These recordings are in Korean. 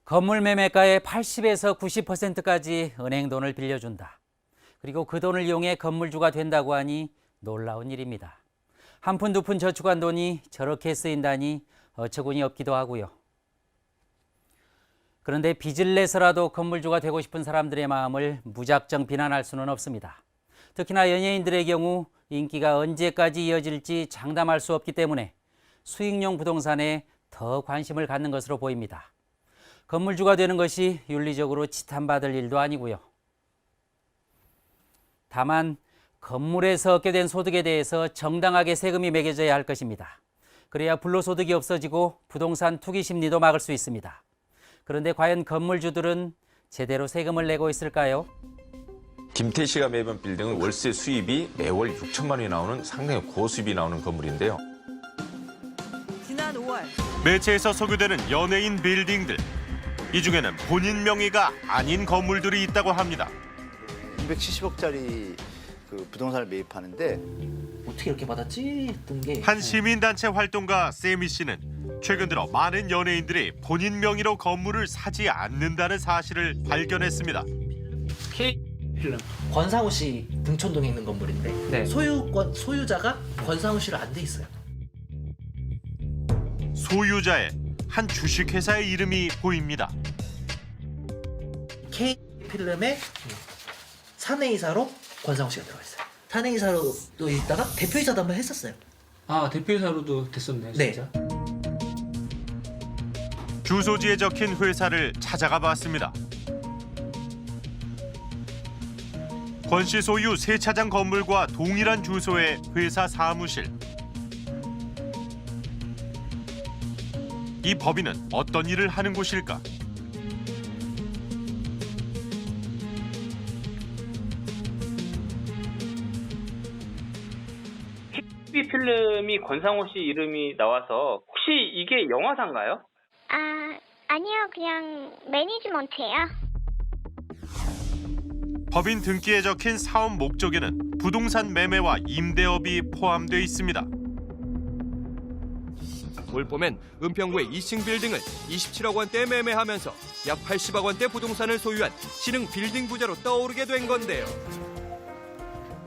건물 매매가의 80에서 90%까지 은행 돈을 빌려준다. 그리고 그 돈을 이용해 건물주가 된다고 하니 놀라운 일입니다. 한 푼 두 푼 저축한 돈이 저렇게 쓰인다니 어처구니 없기도 하고요. 그런데 빚을 내서라도 건물주가 되고 싶은 사람들의 마음을 무작정 비난할 수는 없습니다. 특히나 연예인들의 경우 인기가 언제까지 이어질지 장담할 수 없기 때문에 수익용 부동산에 더 관심을 갖는 것으로 보입니다. 건물주가 되는 것이 윤리적으로 지탄받을 일도 아니고요. 다만 건물에서 얻게 된 소득에 대해서 정당하게 세금이 매겨져야 할 것입니다. 그래야 불로소득이 없어지고 부동산 투기 심리도 막을 수 있습니다. 그런데 과연 건물주들은 제대로 세금을 내고 있을까요? 김태희 씨가 매입한 빌딩은 월세 수입이 매월 6천만 원이 나오는 상당히 고수입이 나오는 건물인데요. 지난 5월 매체에서 소개되는 연예인 빌딩들. 이 중에는 본인 명의가 아닌 건물들이 있다고 합니다. 270억짜리 그 부동산을 매입하는데 어떻게 이렇게 받았지? 했던 게 한 시민단체 활동가 세미 씨는 최근 들어 많은 연예인들이 본인 명의로 건물을 사지 않는다는 사실을 발견했습니다. K필름 권상우 씨 등촌동에 있는 건물인데 소유자가 권상우 씨로 안 돼 있어요. 소유자의 한 주식회사의 이름이 보입니다. K필름의 사내이사로 권상우 씨가 들어가 있어요. 사내이사로도 있다가 대표이사도 한번 했었어요. 아, 대표이사로도 됐었네, 네. 진짜. 주소지에 적힌 회사를 찾아가 봤습니다. 권 씨 소유 세차장 건물과 동일한 주소의 회사 사무실. 이 법인은 어떤 일을 하는 곳일까? 필름이 권상우 씨 이름이 나와서 혹시 이게 영화사인가요? 아니요. 그냥 매니지먼트예요. 법인 등기에 적힌 사업 목적에는 부동산 매매와 임대업이 포함되어 있습니다. 올 봄엔 은평구의 2층 빌딩을 27억 원대에 매매하면서 약 80억 원대 부동산을 소유한 신흥 빌딩 부자로 떠오르게 된 건데요.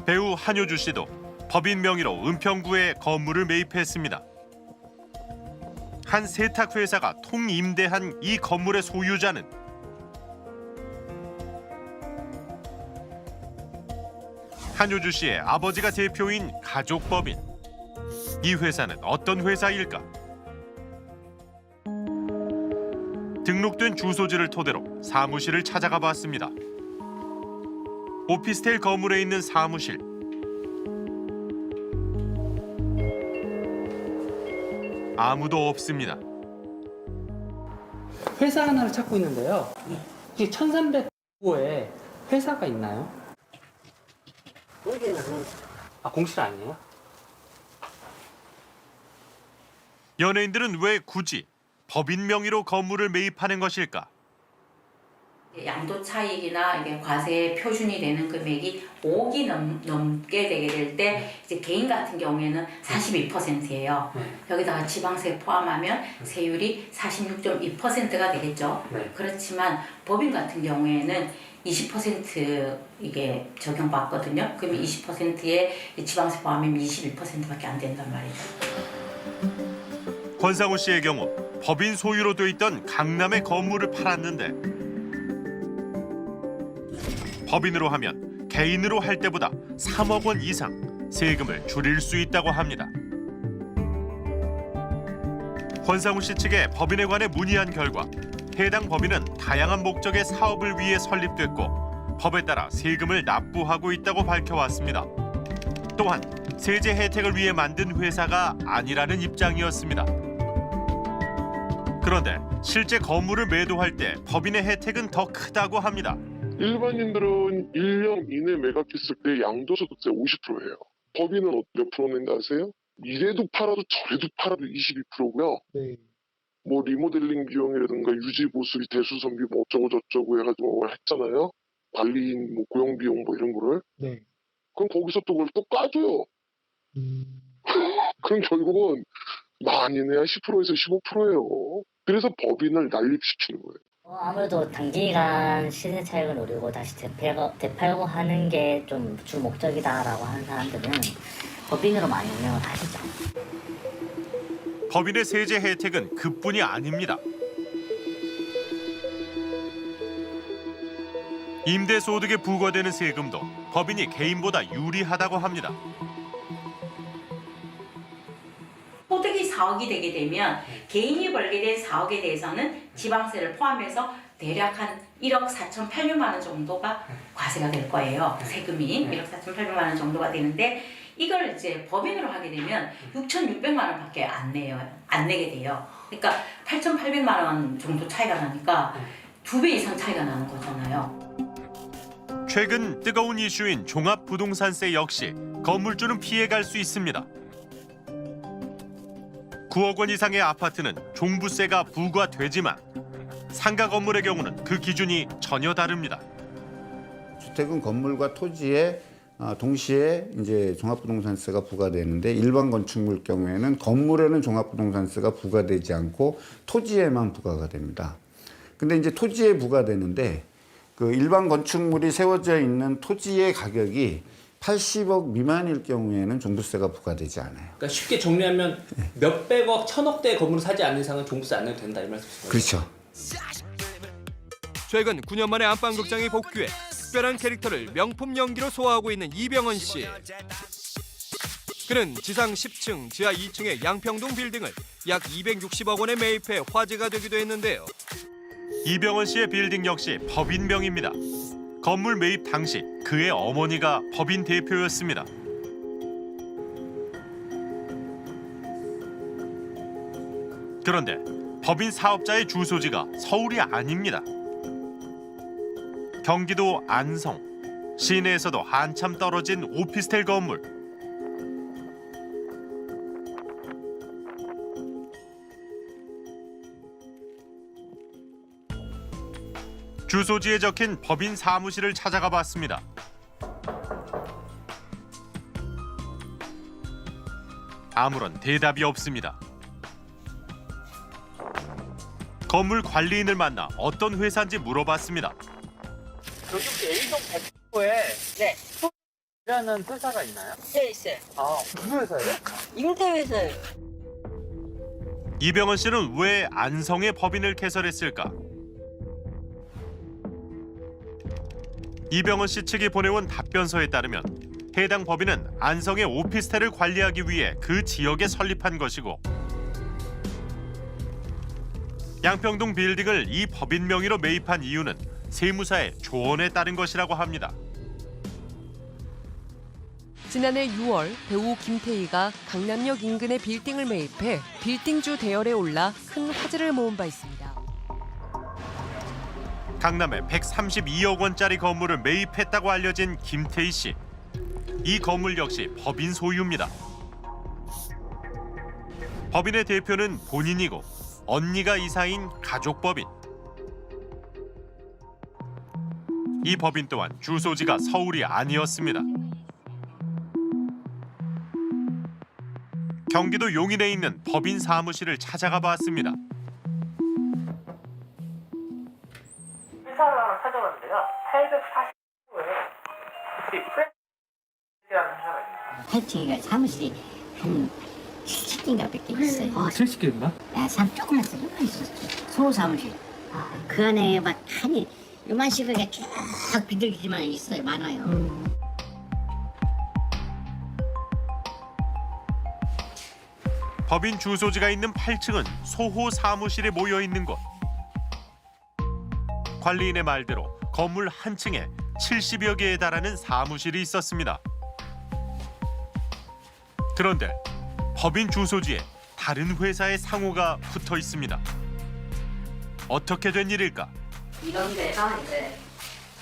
배우 한효주 씨도 법인 명의로 은평구에 건물을 매입했습니다. 한 세탁회사가 통임대한 이 건물의 소유자는 한효주 씨의 아버지가 대표인 가족법인. 이 회사는 어떤 회사일까? 등록된 주소지를 토대로 사무실을 찾아가 봤습니다. 오피스텔 건물에 있는 사무실. 아무도 없습니다. 회사 하나를 찾고 있는데요. 혹시 1300호에 회사가 있나요? 공실 아니에요? 연예인들은 왜 굳이 법인 명의로 건물을 매입하는 것일까? 양도 차익이나 이게 과세 표준이 되는 금액이 5억이 넘게 되게 될 때 이제 개인 같은 경우에는 42%예요. 여기다가 지방세 포함하면 세율이 46.2%가 되겠죠. 그렇지만 법인 같은 경우에는 20% 이게 적용받거든요. 그러면 20%에 지방세 포함하면 21%밖에 안 된단 말이죠. 권상우 씨의 경우 법인 소유로 돼 있던 강남의 건물을 팔았는데 법인으로 하면 개인으로 할 때보다 3억 원 이상 세금을 줄일 수 있다고 합니다. 권상우 씨 측에 법인에 관해 문의한 결과 해당 법인은 다양한 목적의 사업을 위해 설립됐고 법에 따라 세금을 납부하고 있다고 밝혀왔습니다. 또한 세제 혜택을 위해 만든 회사가 아니라는 입장이었습니다. 그런데 실제 건물을 매도할 때 법인의 혜택은 더 크다고 합니다. 일반인들은 1년 이내 매각했을 때 양도소득세 50%예요. 법인은 몇 프로 낸다 아세요? 이래도 팔아도 저래도 팔아도 22%고요. 네. 뭐 리모델링 비용이라든가 유지 보수비 대수선비 뭐 어쩌고 저쩌고 해가지고 했잖아요. 관리인 뭐 고용 비용 뭐 이런 거를. 네. 그럼 거기서 또 그걸 또 까줘요. 그럼 결국은 많이 내야 10%에서 15%예요. 그래서 법인을 난립시키는 거예요. 아무래도 단기간 시세 차익을 노리고 다시 되팔고 하는 게 좀 주 목적이다라고 하는 사람들은 법인으로 많이 운영을 하시죠. 법인의 세제 혜택은 그뿐이 아닙니다. 임대소득에 부과되는 세금도 법인이 개인보다 유리하다고 합니다. 소득이 4억이 되게 되면 개인이 벌게 된 4억에 대해서는 지방세를 포함해서 대략 한 1억 4,800만 원 정도가 과세가 될 거예요. 세금이 1억 4,800만 원 정도가 되는데 이걸 이제 법인으로 하게 되면 6,600만 원밖에 안 내게 돼요. 그러니까 8,800만 원 정도 차이가 나니까 2배 이상 차이가 나는 거잖아요. 최근 뜨거운 이슈인 종합부동산세 역시 건물주는 피해갈 수 있습니다. 9억 원 이상의 아파트는 종부세가 부과되지만 상가 건물의 경우는 그 기준이 전혀 다릅니다. 주택은 건물과 토지에 동시에 이제 종합부동산세가 부과되는데 일반 건축물 경우에는 건물에는 종합부동산세가 부과되지 않고 토지에만 부과가 됩니다. 근데 이제 토지에 부과되는데 그 일반 건축물이 세워져 있는 토지의 가격이 80억 미만일 경우에는 종부세가 부과되지 않아요. 그러니까 쉽게 정리하면 몇백억, 천억대 건물을 사지 않는 이상은 종부세 안 내도 된다 이 말씀이시죠? 그렇죠. 최근 9년 만에 안방극장에 복귀해 특별한 캐릭터를 명품 연기로 소화하고 있는 이병헌 씨. 그는 지상 10층, 지하 2층의 양평동 빌딩을 약 260억 원에 매입해 화제가 되기도 했는데요. 이병헌 씨의 빌딩 역시 법인명입니다. 건물 매입 당시 그의 어머니가 법인 대표였습니다. 그런데 법인 사업자의 주소지가 서울이 아닙니다. 경기도 안성, 시내에서도 한참 떨어진 오피스텔 건물. 주소지에 적힌 법인 사무실을 찾아가 봤습니다. 아무런 대답이 없습니다. 건물 관리인을 만나 어떤 회사인지 물어봤습니다. 여기 혹시 A동 100호에 네. 소라는 회사가 있나요? 네, 있어요. 무슨 회사예요? 임대회사요. 이병헌 씨는 왜 안성에 법인을 개설했을까? 이병헌 씨 측이 보내온 답변서에 따르면 해당 법인은 안성의 오피스텔을 관리하기 위해 그 지역에 설립한 것이고 양평동 빌딩을 이 법인 명의로 매입한 이유는 세무사의 조언에 따른 것이라고 합니다. 지난해 6월 배우 김태희가 강남역 인근의 빌딩을 매입해 빌딩주 대열에 올라 큰 화제를 모은 바 있습니다. 강남에 132억 원짜리 건물을 매입했다고 알려진 김태희 씨. 이 건물 역시 법인 소유입니다. 법인의 대표는 본인이고 언니가 이사인 가족법인. 이 법인 또한 주소지가 서울이 아니었습니다. 경기도 용인에 있는 법인 사무실을 찾아가 봤습니다. 회사를 하나 찾아봤는데요. 840호에 혹시 프렌치라는 회사가 있나요? 8층에 사무실이 한 70개인가 몇 개 있어요. 70개인가? 네, 조금만 있었어요. 소사무실. 그 안에 막 한이 요만식하게 쭉 비둘기만 있어요. 많아요. 법인 주소지가 있는 8층은 소호 사무실에 모여 있는 곳. 관리인의 말대로 건물 한 층에 70여 개에 달하는 사무실이 있었습니다. 그런데 법인 주소지에 다른 회사의 상호가 붙어 있습니다. 어떻게 된 일일까? 이런 데가 이제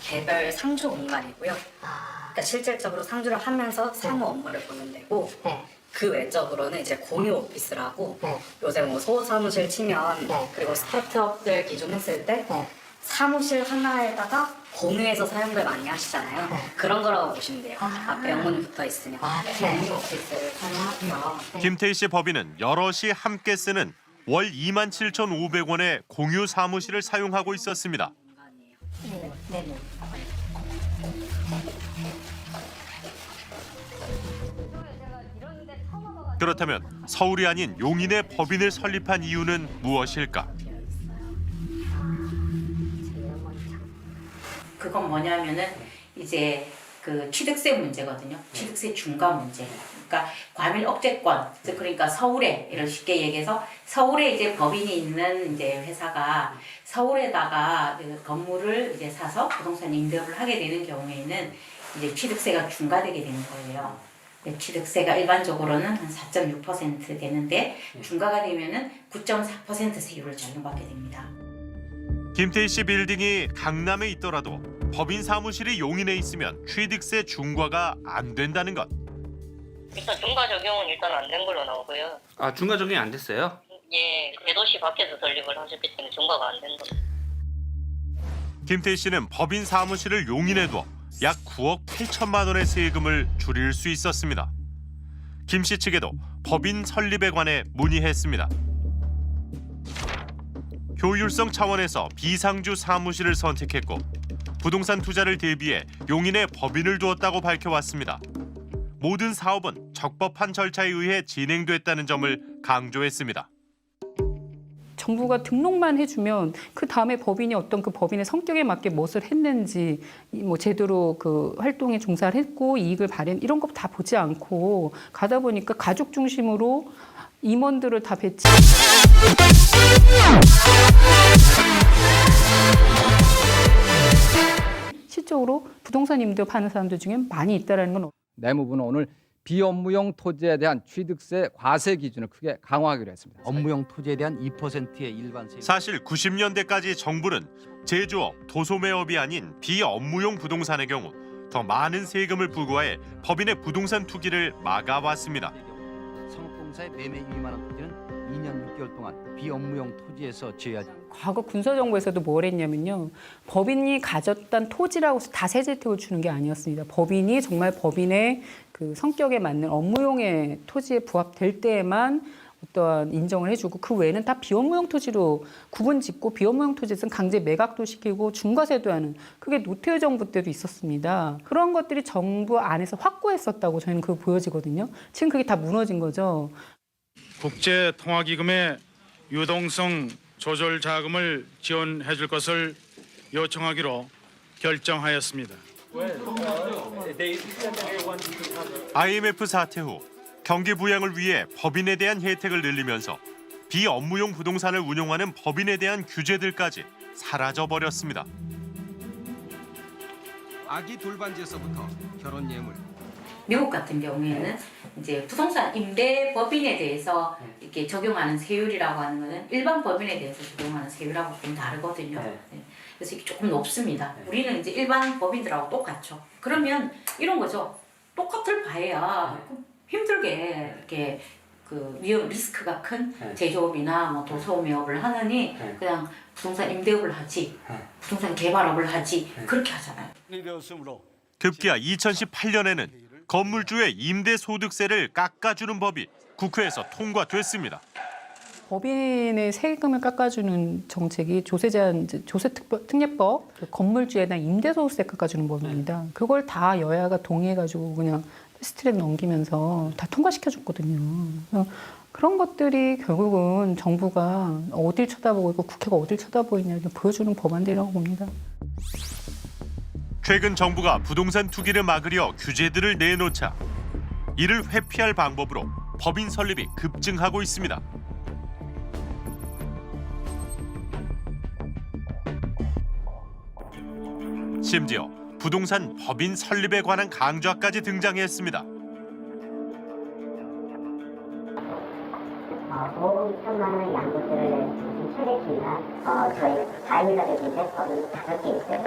개별 상주 공간이고요. 그러니까 실질적으로 상주를 하면서 사무 업무를 보는 데고 그 외적으로는 이제 공유 오피스라고 요새 뭐 소사무실 치면 그리고 스타트업들 기준 했을 때 사무실 하나에다가 공유해서 사용들 많이 하시잖아요. 그런 거라고 보시면 돼요. 앞에 영문이 붙어 있으면 공유 오피스를 사용하고요. 김태희 씨 법인은 여럿이 함께 쓰는 월 27,500원의 공유 사무실을 사용하고 있었습니다. 네네. 그렇다면 서울이 아닌 용인에 법인을 설립한 이유는 무엇일까? 그건 뭐냐면은 이제 그 취득세 문제거든요. 취득세 중과 문제. 그러니까 과밀 억제권, 즉 그러니까 서울에 이런 쉽게 얘기해서 서울에 이제 법인이 있는 이제 회사가 서울에다가 그 건물을 이제 사서 부동산 임대업을 하게 되는 경우에는 이제 취득세가 중과되게 되는 거예요. 취득세가 일반적으로는 한 4.6% 되는데 중과가 되면은 9.4% 세율을 적용받게 됩니다. 김태희 씨 빌딩이 강남에 있더라도 법인 사무실이 용인에 있으면 취득세 중과가 안 된다는 것. 일단 중과 적용은 일단 안 된 걸로 나오고요. 아, 중과 적용이 안 됐어요? 예, 대도시 밖에서 설립을 하셨기 때문에 중과가 안 된 겁니다. 김태희 씨는 법인 사무실을 용인에 두어 약 9억 8천만 원의 세금을 줄일 수 있었습니다. 김 씨 측에도 법인 설립에 관해 문의했습니다. 효율성 차원에서 비상주 사무실을 선택했고 부동산 투자를 대비해 용인에 법인을 두었다고 밝혀왔습니다. 모든 사업은 적법한 절차에 의해 진행됐다는 점을 강조했습니다. 정부가 등록만 해주면 그 다음에 법인이 어떤 그 법인의 성격에 맞게 무엇을 했는지 뭐 제대로 그 활동에 종사를 했고 이익을 발행 이런 것 다 보지 않고 가다 보니까 가족 중심으로 임원들을 다 배치. 실적으로 부동산 임대업 하는 사람들 중에 많이 있다라는 건. 내무부는 오늘 비업무용 토지에 대한 취득세 과세 기준을 크게 강화하기로 했습니다. 업무용 토지에 대한 2%의 일반 세금. 사실 90년대까지 정부는 제조업, 도소매업이 아닌 비업무용 부동산의 경우 더 많은 세금을 부과해 법인의 부동산 투기를 막아왔습니다. 상업공사의 매매 2만 원 토지는 2년 6개월 동안 비업무용 토지에서 제외하지. 과거 군사정부에서도 뭘 했냐면요. 법인이 가졌던 토지라고 해서 다 세제 혜택을 주는 게 아니었습니다. 법인이 정말 법인의 그 성격에 맞는 업무용의 토지에 부합될 때에만 어떠한 인정을 해주고 그 외에는 다 비업무용 토지로 구분 짓고 비업무용 토지에서는 강제 매각도 시키고 중과세도 하는 그게 노태우 정부 때도 있었습니다. 그런 것들이 정부 안에서 확고했었다고 저희는 그거 보여지거든요. 지금 그게 다 무너진 거죠. 국제통화기금의 유동성 조절 자금을 지원해 줄 것을 요청하기로 결정하였습니다. IMF 사태 후 경기 부양을 위해 법인에 대한 혜택을 늘리면서 비업무용 부동산을 운용하는 법인에 대한 규제들까지 사라져버렸습니다. 아기 돌반지에서부터 결혼 예물. 미국 같은 경우에는 이제 부동산 임대 법인에 대해서 이렇게 적용하는 세율이라고 하는 거는 일반 법인에 대해서 적용하는 세율하고 좀 다르거든요. 네. 그래서 이게 조금 높습니다. 우리는 이제 일반 법인들하고 똑같죠. 그러면 이런 거죠. 똑같을 바에야 힘들게 이렇게 그 위험 리스크가 큰 제조업이나 뭐 도소매업을 하느니 그냥 부동산 임대업을 하지, 부동산 개발업을 하지 그렇게 하잖아요. 급기야 2018년에는 건물주의 임대소득세를 깎아주는 법이 국회에서 통과됐습니다. 법인의 세금을 깎아주는 정책이 조세특례법, 그 건물주에 대한 임대소득세 깎아주는 법입니다. 그걸 다 여야가 동의해가지고 그냥 패스트트랙 넘기면서 다 통과시켜줬거든요. 그런 것들이 결국은 정부가 어딜 쳐다보고 있고 국회가 어딜 쳐다보고 있냐를 보여주는 법안들이라고 봅니다. 최근 정부가 부동산 투기를 막으려 규제들을 내놓자 이를 회피할 방법으로 법인 설립이 급증하고 있습니다. 심지어 부동산 법인 설립에 관한 강좌까지 등장했습니다. 보험 2천만 원 양도세를 처리했습니다. 저희 가입자들인데 법인 5개 있어요.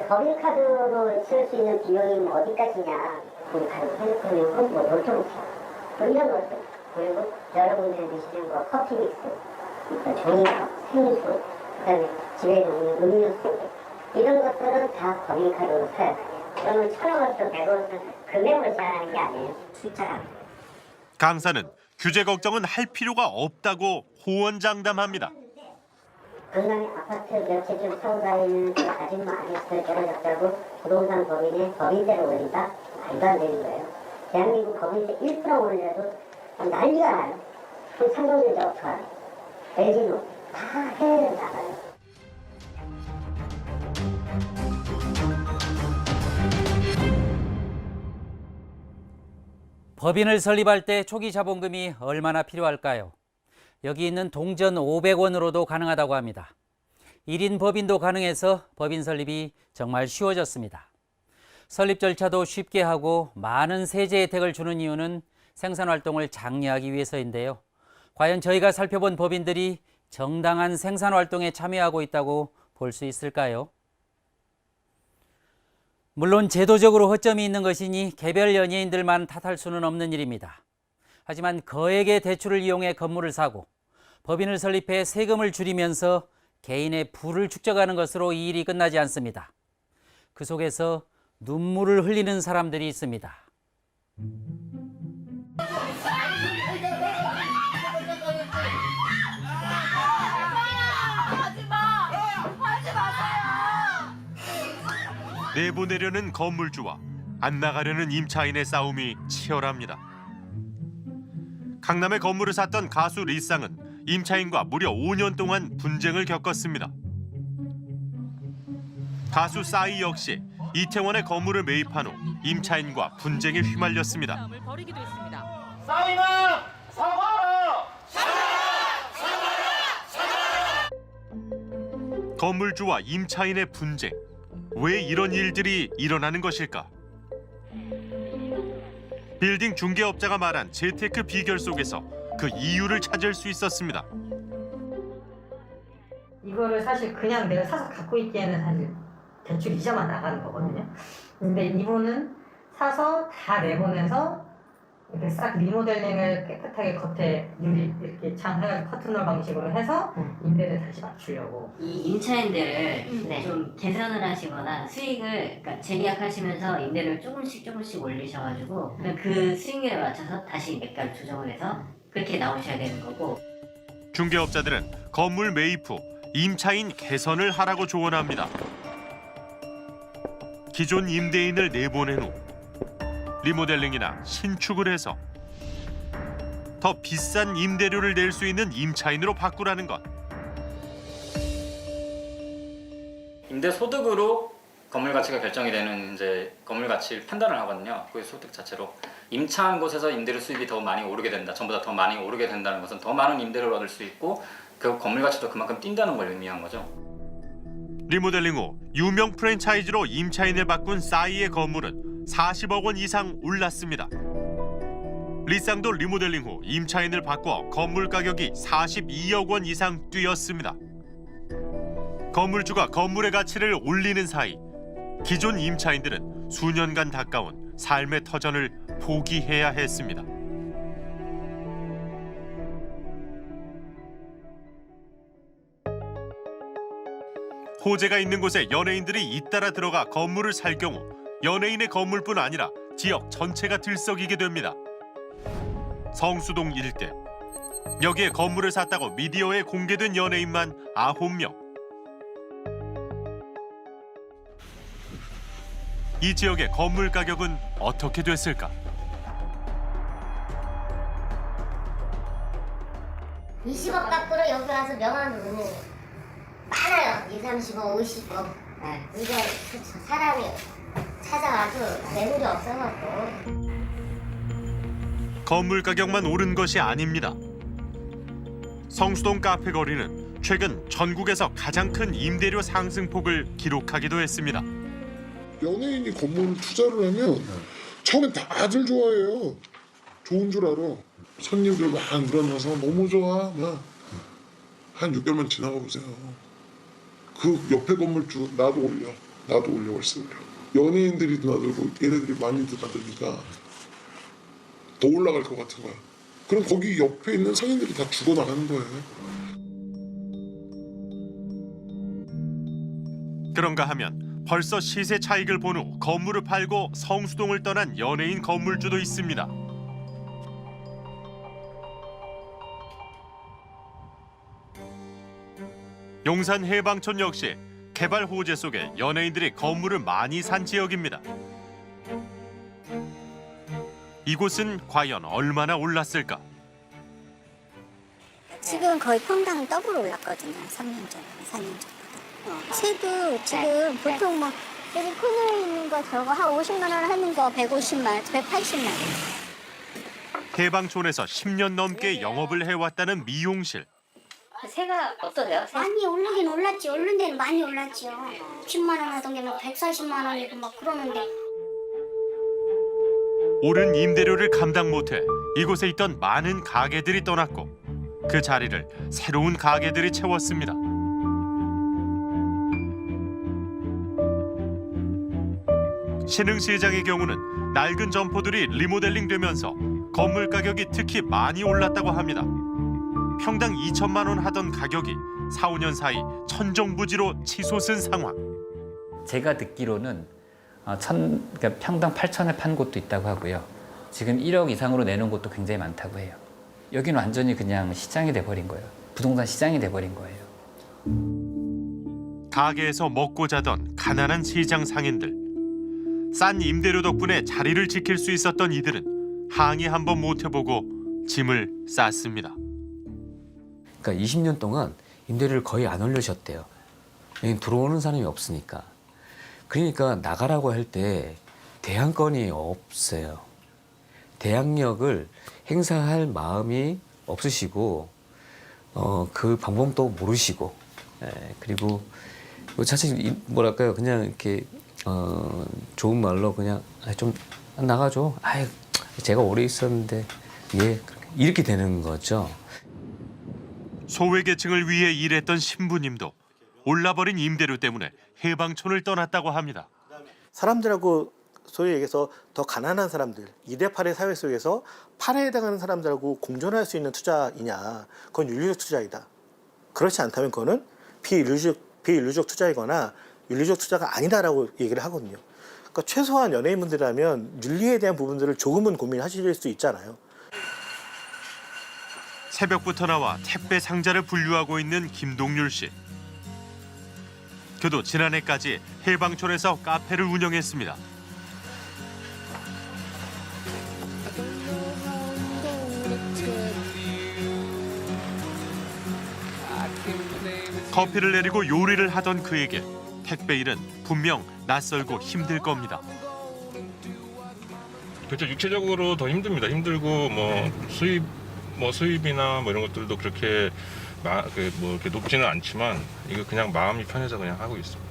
법인카드로 쓸 수 있는 비용이 어디까지냐. 법인카드 핸드폰이고 뭐 노트북 이런 것들. 그리고 여러분들이 드시는 거 커피 믹스, 종이컵, 생수, 그다음에 집에 있는 음료수 이런 것들은 다 법인카드로 써야 돼요. 그러면 1,000원부터 100원은 금액으로 제한하는 게 아니에요. 숫자가. 강사는 규제 걱정은 할 필요가 없다고 호언장담합니다. 강남에 아파트 몇 채 좀 사고 다니는 그 아줌마 아저씨들 때려잡자고 부동산 법인세를 올린다? 말도 안 되는 거예요. 대한민국 법인세 1% 올려도 난리가 나요. 그럼 삼성전자 어떡하요? LG는 다 해외로 나가요. 법인을 설립할 때 초기 자본금이 얼마나 필요할까요? 여기 있는 동전 500원으로도 가능하다고 합니다. 1인 법인도 가능해서 법인 설립이 정말 쉬워졌습니다. 설립 절차도 쉽게 하고 많은 세제 혜택을 주는 이유는 생산활동을 장려하기 위해서인데요. 과연 저희가 살펴본 법인들이 정당한 생산활동에 참여하고 있다고 볼 수 있을까요? 물론 제도적으로 허점이 있는 것이니 개별 연예인들만 탓할 수는 없는 일입니다. 하지만 거액의 대출을 이용해 건물을 사고 법인을 설립해 세금을 줄이면서 개인의 부를 축적하는 것으로 이 일이 끝나지 않습니다. 그 속에서 눈물을 흘리는 사람들이 있습니다. 내보내려는 건물주와 안 나가려는 임차인의 싸움이 치열합니다. 강남에 건물을 샀던 가수 리쌍은 임차인과 무려 5년 동안 분쟁을 겪었습니다. 가수 싸이 역시 이태원에 건물을 매입한 후 임차인과 분쟁에 휘말렸습니다. 싸이나 사과하라! 건물주와 임차인의 분쟁. 왜 이런 일들이 일어나는 것일까? 빌딩 중개업자가 말한 재테크 비결 속에서 그 이유를 찾을 수 있었습니다. 이거를 사실 그냥 내가 사서 갖고 있기에는 사실 대출 이자만 나가는 거거든요. 근데 이분은 사서 다 내보내서 이렇게 싹 리모델링을 깨끗하게 겉에 유리 이렇게 장해가지고 커튼홀 방식으로 해서 임대를 다시 맞추려고. 이 임차인들을 좀 개선을 하시거나 수익을 그러니까 재계약하시면서 임대료를 조금씩 올리셔가지고 그 수익률에 맞춰서 다시 매가를 조정을 해서 그렇게 나오셔야 되는 거고. 중개업자들은 건물 매입 후 임차인 개선을 하라고 조언합니다. 기존 임대인을 내보낸 후 리모델링이나 신축을 해서 더 비싼 임대료를 낼 수 있는 임차인으로 바꾸라는 것. 임대 소득으로 건물 가치가 결정이 되는 이제 건물 가치를 판단을 하거든요. 그 소득 자체로 임차한 곳에서 임대료 수입이 더 많이 오르게 된다. 전보다 더 많이 오르게 된다는 것은 더 많은 임대료를 얻을 수 있고 그 건물 가치도 그만큼 뛴다는 걸 의미한 거죠. 리모델링 후 유명 프랜차이즈로 임차인을 바꾼 싸이의 건물은 40억 원 이상 올랐습니다. 리쌍도 리모델링 후 임차인을 바꿔 건물 가격이 42억 원 이상 뛰었습니다. 건물주가 건물의 가치를 올리는 사이 기존 임차인들은 수년간 가까운 삶의 터전을 포기해야 했습니다. 호재가 있는 곳에 연예인들이 잇따라 들어가 건물을 살 경우 연예인의 건물뿐 아니라 지역 전체가 들썩이게 됩니다. 성수동 일대. 여기에 건물을 샀다고 미디어에 공개된 연예인만 9명. 이 지역의 건물 가격은 어떻게 됐을까? 20억 밖으로 여기 와서 명함을 오는 많아요. 20, 30억, 50억. 이게 사람이 찾아와도 매물이 없어갖고. 건물 가격만 오른 것이 아닙니다. 성수동 카페 거리는 최근 전국에서 가장 큰 임대료 상승폭을 기록하기도 했습니다. 연예인이 건물을 투자를 하면 처음엔 다들 좋아해요. 좋은 줄 알아. 손님들 막 늘어나서 너무 좋아. 막 한 6개월만 지나가 보세요. 그 옆에 건물주 나도 올려 월세 올려. 연예인들이 드나들고 얘네들이 많이 드나드니까 더 올라갈 것 같은 거야. 그럼 거기 옆에 있는 상인들이 다 죽어나가는 거예요. 그런가 하면 벌써 시세 차익을 본 후 건물을 팔고 성수동을 떠난 연예인 건물주도 있습니다. 용산 해방촌 역시 개발 호재 속에 연예인들이 건물을 많이 산 지역입니다. 이곳은 과연 얼마나 올랐을까? 지금 거의 평당 더블 올랐거든요. 3년 전, 4년 전보다. 세도 지금 보통 뭐 여기 코너에 있는 거 저거 한 50만 원 하는 거 150만 원, 180만 원. 해방촌에서 10년 넘게 영업을 해왔다는 미용실. 새가 어떠세요? 많이 오르긴 올랐지. 오른 데는 많이 올랐지요. 10만 원 하던 게 막 140만 원이고 막 그러는데. 오른 임대료를 감당 못해 이곳에 있던 많은 가게들이 떠났고 그 자리를 새로운 가게들이 채웠습니다. 신흥시장의 경우는 낡은 점포들이 리모델링 되면서 건물 가격이 특히 많이 올랐다고 합니다. 평당 2천만 원 하던 가격이 4, 5년 사이 천정부지로 치솟은 상황. 제가 듣기로는 그러니까 평당 8천에 판 곳도 있다고 하고요. 지금 1억 이상으로 내는 곳도 굉장히 많다고 해요. 여기는 완전히 그냥 시장이 돼버린 거예요. 부동산 시장이 돼버린 거예요. 가게에서 먹고 자던 가난한 시장 상인들. 싼 임대료 덕분에 자리를 지킬 수 있었던 이들은 항의 한번 못 해보고 짐을 쌌습니다. 그러니까 20년 동안 임대료를 거의 안 올리셨대요. 여기 들어오는 사람이 없으니까. 그러니까 나가라고 할 때 대항권이 없어요. 대항력을 행사할 마음이 없으시고 그 방법도 모르시고 그리고 사실 뭐랄까요 그냥 이렇게 좋은 말로 그냥 좀 나가줘. 제가 오래 있었는데 예 이렇게 되는 거죠. 소외계층을 위해 일했던 신부님도 올라버린 임대료 때문에 해방촌을 떠났다고 합니다. 사람들하고 소위 얘기해서 더 가난한 사람들, 2대8의 사회 속에서 8에 해당하는 사람들하고 공존할 수 있는 투자이냐, 그건 윤리적 투자이다. 그렇지 않다면 그거는 비윤리적 투자이거나 윤리적 투자가 아니다라고 얘기를 하거든요. 그러니까 최소한 연예인분들이라면 윤리에 대한 부분들을 조금은 고민하실 수 있잖아요. 새벽부터 나와 택배 상자를 분류하고 있는 김동률 씨. 그도 지난해까지 해방촌에서 카페를 운영했습니다. 커피를 내리고 요리를 하던 그에게 택배 일은 분명 낯설고 힘들 겁니다. 그렇죠. 육체적으로 더 힘듭니다. 힘들고 수입이나 이런 것들도 그렇게 이렇게 높지는 않지만 이거 그냥 마음이 편해서 그냥 하고 있습니다.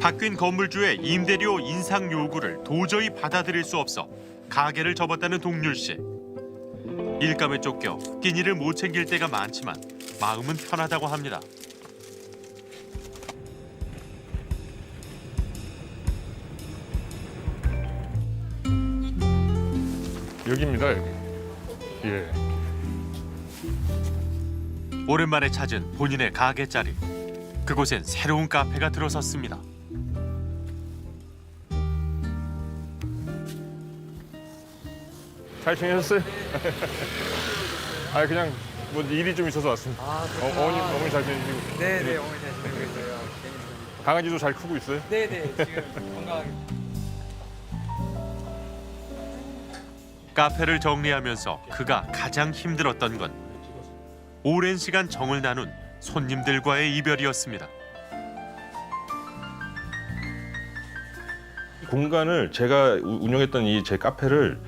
바뀐 건물주의 임대료 인상 요구를 도저히 받아들일 수 없어 가게를 접었다는 동률 씨. 일감에 쫓겨 끼니를 못 챙길 때가 많지만 마음은 편하다고 합니다. 여기입니다, 여기. 예. 오랜만에 찾은 본인의 가게 자리. 그곳엔 새로운 카페가 들어섰습니다. 잘 지내셨어요? 그냥 일이 좀 있어서 왔습니다. 어머니 잘 지내시고? 네네, 어머니 잘 지내고 있어요. 강아지도 잘 크고 있어요? 네네, 지금 건강하게. 카페를 정리하면서 그가 가장 힘들었던 건 오랜 시간 정을 나눈 손님들과의 이별이었습니다. 공간을 제가 운영했던 이 제 카페를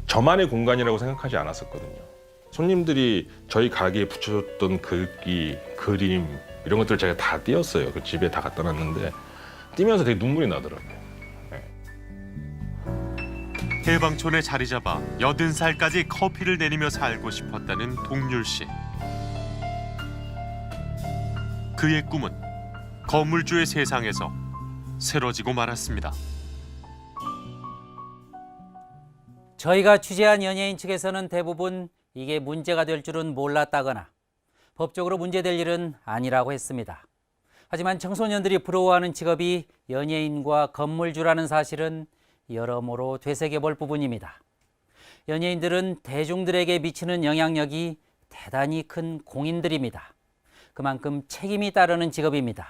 저만의 공간이라고 생각하지 않았었거든요. 손님들이 저희 가게에 붙여줬던 글귀, 그림 이런 것들을 제가 다 띄었어요. 그 집에 다 갖다 놨는데 띄면서 되게 눈물이 나더라고요. 해방촌에 자리 잡아 80살까지 커피를 내리며 살고 싶었다는 동률 씨. 그의 꿈은 건물주의 세상에서 새로지고 말았습니다. 저희가 취재한 연예인 측에서는 대부분 이게 문제가 될 줄은 몰랐다거나 법적으로 문제될 일은 아니라고 했습니다. 하지만 청소년들이 부러워하는 직업이 연예인과 건물주라는 사실은 여러모로 되새겨볼 부분입니다. 연예인들은 대중들에게 미치는 영향력이 대단히 큰 공인들입니다. 그만큼 책임이 따르는 직업입니다.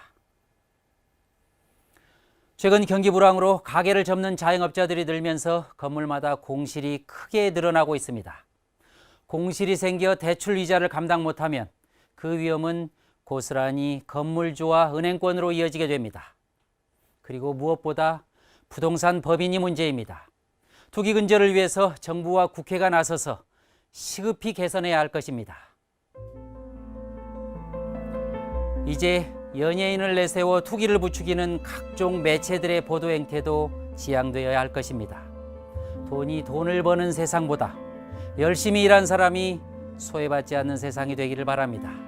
최근 경기 불황으로 가게를 접는 자영업자들이 늘면서 건물마다 공실이 크게 늘어나고 있습니다. 공실이 생겨 대출 이자를 감당 못하면 그 위험은 고스란히 건물주와 은행권으로 이어지게 됩니다. 그리고 무엇보다 부동산 법인이 문제입니다. 투기 근절을 위해서 정부와 국회가 나서서 시급히 개선해야 할 것입니다. 이제 연예인을 내세워 투기를 부추기는 각종 매체들의 보도 행태도 지양되어야 할 것입니다. 돈이 돈을 버는 세상보다 열심히 일한 사람이 소외받지 않는 세상이 되기를 바랍니다.